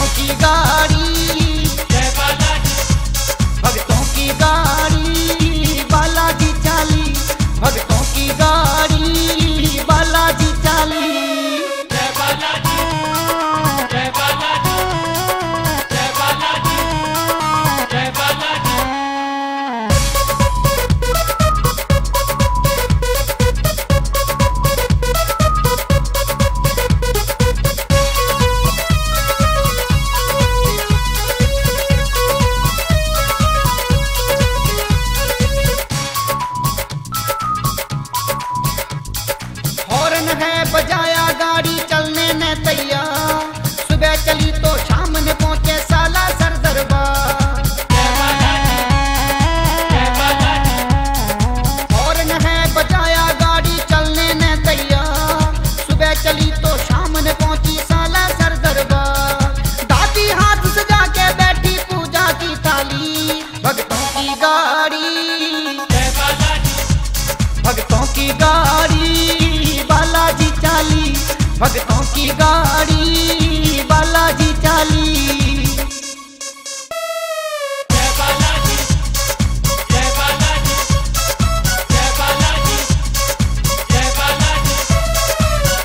भक्तों की गाड़ी, जय बालाजी, भक्तों की गाड़ी बालाजी चाली, भक्तों की गाड़ी बालाजी चाली। जय बालाजी, जय बालाजी, जय बालाजी, जय बालाजी। हॉर्न है बजाया गाड़ी चलने में तैयार, सुबह चली तो शाम ने पहुंचे साला सर दरबार। जय बालाजी, जय बालाजी, हॉर्न है बजाया गाड़ी चलने में तैयार, सुबह चली तो शाम ने पहुंची साला सर दरबार। दादी हाथ सजा के बैठी पूजा की थाली, भक्तों की गाड़ी, जय बालाजी, भक्तों की गाड़ी बालाजी चाली, भक्तों की गाड़ी बालाजी चाली। जय बालाजी, जय बालाजी, जय बालाजी, जय बालाजी,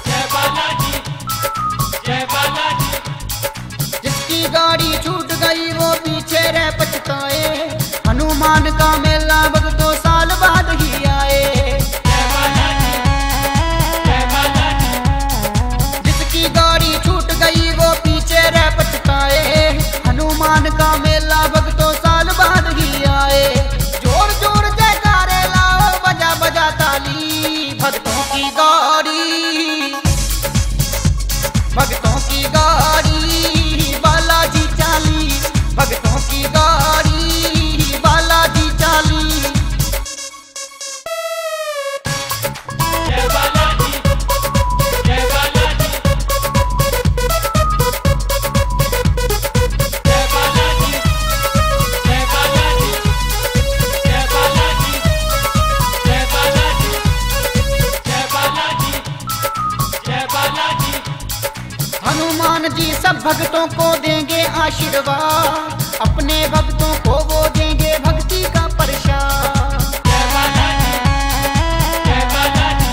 जय बालाजी, जय बालाजी। जिसकी गाड़ी छूट गई वो पीछे रह पछताए, हनुमान का मेला भक्तों साल बाद ही आए। जय बालाजी, जय बालाजी, जिसकी गाड़ी छूट गई वो पीछे रह पछताए, हनुमान का मेला भक्तों साल बाद ही आए। जोर जोर जयकारे लाओ बजा बजा ताली, भक्तों की गाड़ी, भक्तों की गाड़ी बालाजी चाली, भक्तों की गाड़ी बालाजी चाली। जय बालाजी, जय बालाजी, जय बालाजी, जय बालाजी, जय बालाजी, जय बालाजी, जय बालाजी, जय बालाजी। हनुमान जी सब भक्तों को देंगे आशीर्वाद, अपने भक्तों को वो देंगे भक्ति का प्रसाद। जय बालाजी, जय बालाजी,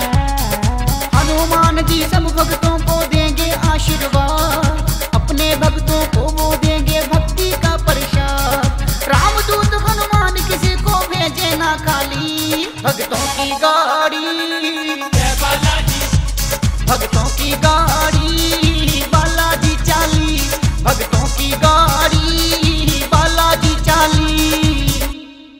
हनुमान जी सब भक्तों को देंगे आशीर्वाद, अपने भक्तों को वो देंगे भक्ति का प्रसाद। रामदूत हनुमान किसी को भेजे ना खाली, भक्तों की गाड़ी, जय बालाजी, भक्तों की गाड़ी बालाजी चाली, भक्तों की गाड़ी बालाजी चाली।